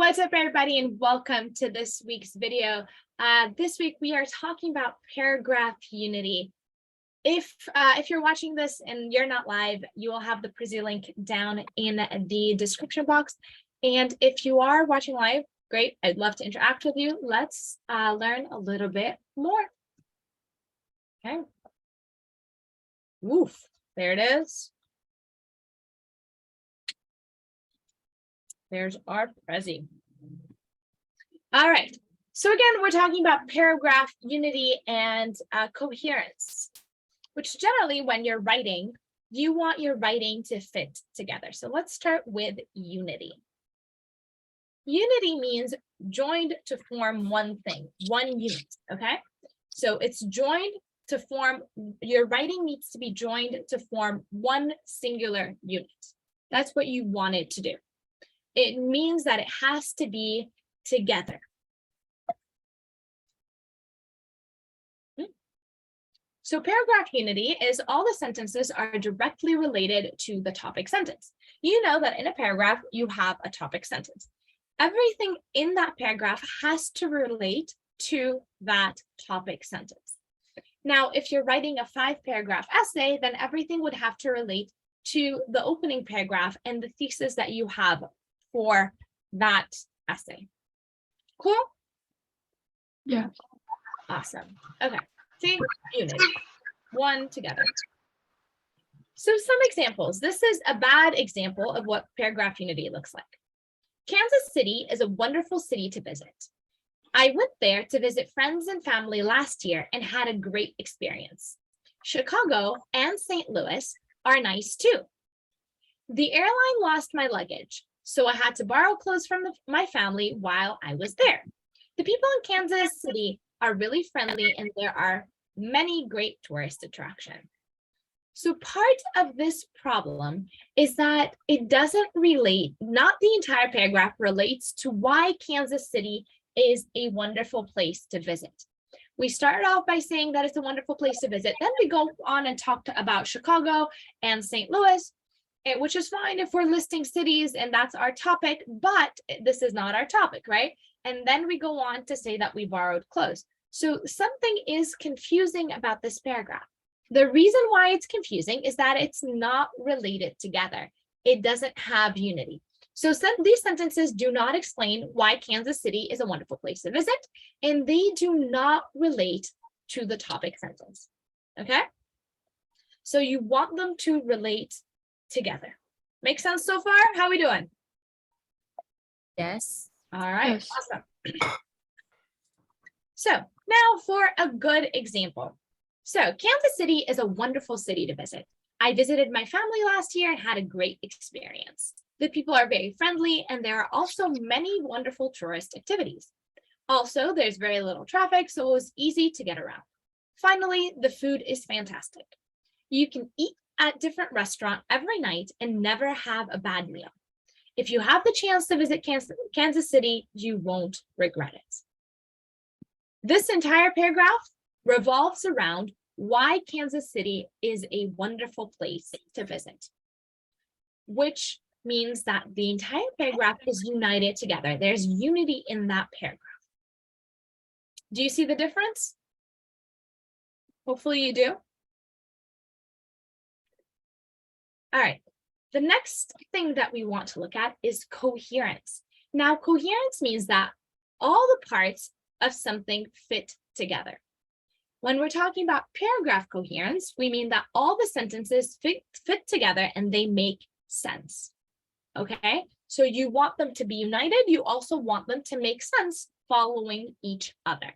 What's up, everybody, and welcome to this week's video. This week we are talking about paragraph unity. If you're watching this and you're not live, you will have the Prezi link down in the description box. And if you are watching live, great, I'd love to interact with you. Let's learn a little bit more. Okay. Woof, there it is. There's our Prezi. All right, so again, we're talking about paragraph unity and coherence, which generally when you're writing, you want your writing to fit together. So let's start with unity. Unity means joined to form one thing, one unit, okay? So it's joined to form, your writing needs to be joined to form one singular unit. That's what you want it to do. It means that it has to be together. So paragraph unity is all the sentences are directly related to the topic sentence. You know that in a paragraph, you have a topic sentence. Everything in that paragraph has to relate to that topic sentence. Now, if you're writing a 5-paragraph essay, then everything would have to relate to the opening paragraph and the thesis that you have for that essay. Cool? Yeah. Awesome. Okay. See, unity, one together. So some examples. This is a bad example of what paragraph unity looks like. Kansas City is a wonderful city to visit. I went there to visit friends and family last year and had a great experience. Chicago and St. Louis are nice too. The airline lost my luggage, so I had to borrow clothes from my family while I was there. The people in Kansas City are really friendly and there are many great tourist attractions. So part of this problem is that it doesn't relate, not the entire paragraph relates to why Kansas City is a wonderful place to visit. We started off by saying that it's a wonderful place to visit. Then we go on and talk about Chicago and St. Louis, which is fine if we're listing cities and that's our topic, but this is not our topic, right? And then we go on to say that we borrowed clothes. So something is confusing about this paragraph. The reason why it's confusing is that it's not related together. It doesn't have unity. So these sentences do not explain why Kansas City is a wonderful place to visit, and they do not relate to the topic sentence, okay? So you want them to relate together. Make sense so far? How are we doing? Yes. All right, Yes. awesome. So now for a good example. So Kansas City is a wonderful city to visit. I visited my family last year and had a great experience. The people are very friendly and there are also many wonderful tourist activities. Also, there's very little traffic, so it was easy to get around. Finally, the food is fantastic. You can eat at different restaurants every night and never have a bad meal. If you have the chance to visit Kansas City, you won't regret it. This entire paragraph revolves around why Kansas City is a wonderful place to visit, which means that the entire paragraph is united together. There's unity in that paragraph. Do you see the difference? Hopefully you do. All right, the next thing that we want to look at is coherence. Now, coherence means that all the parts of something fit together. When we're talking about paragraph coherence, we mean that all the sentences fit together and they make sense, okay? So you want them to be united. You also want them to make sense following each other.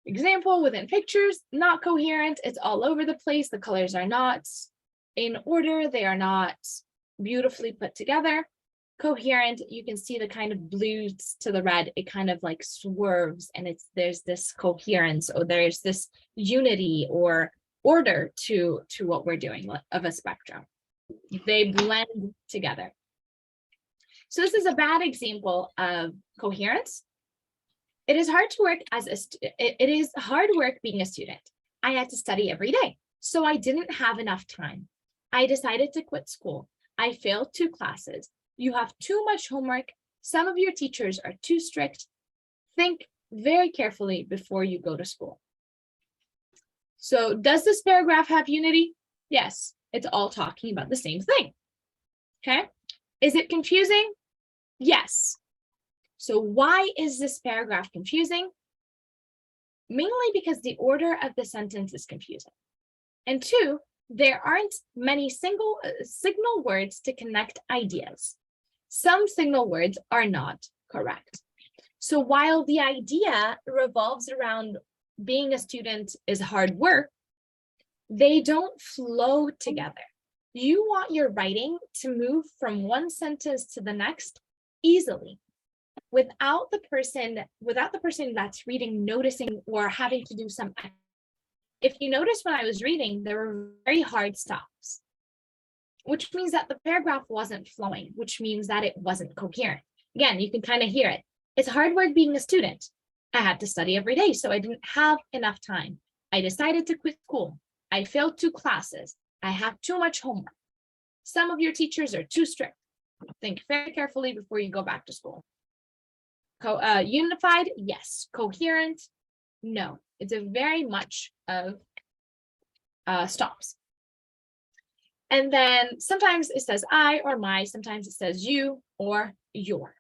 Example within pictures, not coherent. It's all over the place. The colors are not in order. They are not beautifully put together. Coherent, you can see the kind of blues to the red. It kind of like swerves and there's this coherence or there's this unity or order to what we're doing of a spectrum. They blend together. So this is a bad example of coherence. It is hard work being a student. I had to study every day, so I didn't have enough time. I decided to quit school. I failed 2 classes. You have too much homework. Some of your teachers are too strict. Think very carefully before you go to school. So does this paragraph have unity? Yes, it's all talking about the same thing. Okay. Is it confusing? Yes. So why is this paragraph confusing? Mainly because the order of the sentence is confusing. And 2, there aren't many signal words to connect ideas. Some signal words are not correct. So while the idea revolves around being a student is hard work, they don't flow together. You want your writing to move from one sentence to the next easily, without the person that's reading noticing or having to do something. If you notice when I was reading, there were very hard stops, which means that the paragraph wasn't flowing, which means that it wasn't coherent. Again, you can kind of hear it. It's hard work being a student. I had to study every day, so I didn't have enough time. I decided to quit school. I failed 2 classes. I have too much homework. Some of your teachers are too strict. Think very carefully before you go back to school. Unified, yes. Coherent, no. It's a very much of stops. And then sometimes it says I or my, sometimes it says you or your.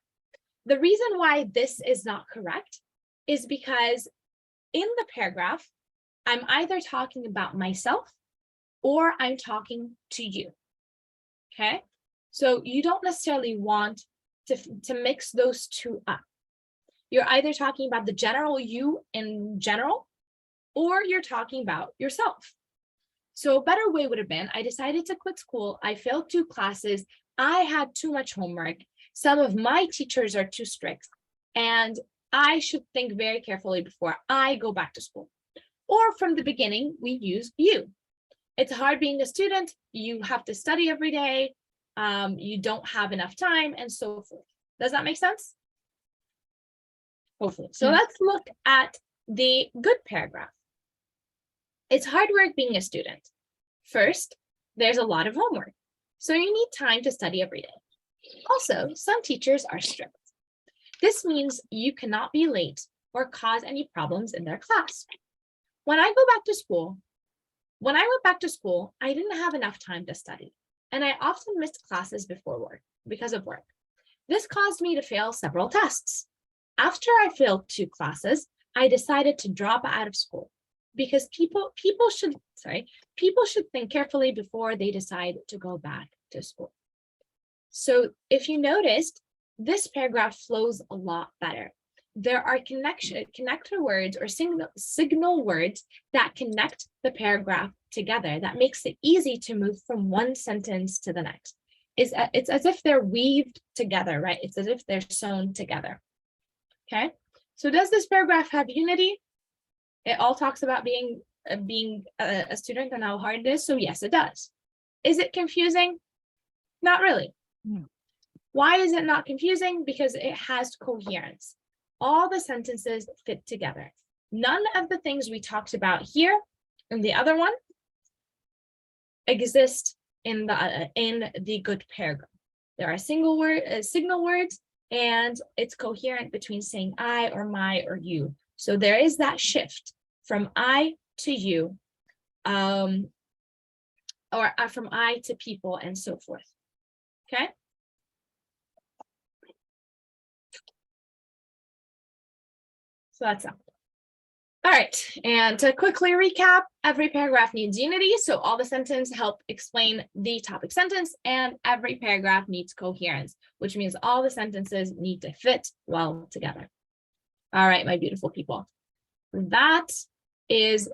The reason why this is not correct is because in the paragraph, I'm either talking about myself or I'm talking to you. Okay, so you don't necessarily want to mix those 2 up. You're either talking about the general you in general, or you're talking about yourself. So a better way would have been, I decided to quit school. I failed 2 classes. I had too much homework. Some of my teachers are too strict, and I should think very carefully before I go back to school. Or from the beginning, we use you. It's hard being a student. You have to study every day. You don't have enough time, and so forth. Does that make sense? Hopefully. So let's look at the good paragraph. It's hard work being a student. First, there's a lot of homework, so you need time to study every day. Also, some teachers are strict. This means you cannot be late or cause any problems in their class. When I went back to school, I didn't have enough time to study, and I often missed classes because of work. This caused me to fail several tests. After I failed 2 classes, I decided to drop out of school because people should think carefully before they decide to go back to school. So if you noticed, this paragraph flows a lot better. There are connector words or signal words that connect the paragraph together. That makes it easy to move from one sentence to the next. It's as if they're weaved together, right? It's as if they're sewn together. Okay, so does this paragraph have unity? It all talks about being a student and how hard it is. So yes, it does. Is it confusing? Not really. No. Why is it not confusing? Because it has coherence. All the sentences fit together. None of the things we talked about here and the other one exist in the good paragraph. There are signal words, and it's coherent between saying I or my or you. So there is that shift from I to you, or from I to people, and so forth. Okay. So that's that. All right, and to quickly recap, every paragraph needs unity, so all the sentences help explain the topic sentence, and every paragraph needs coherence, which means all the sentences need to fit well together. All right, my beautiful people. That is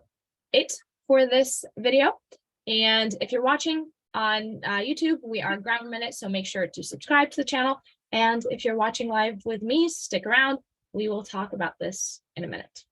it for this video. And if you're watching on YouTube, we are Grammar Minute, so make sure to subscribe to the channel. And if you're watching live with me, stick around. We will talk about this in a minute.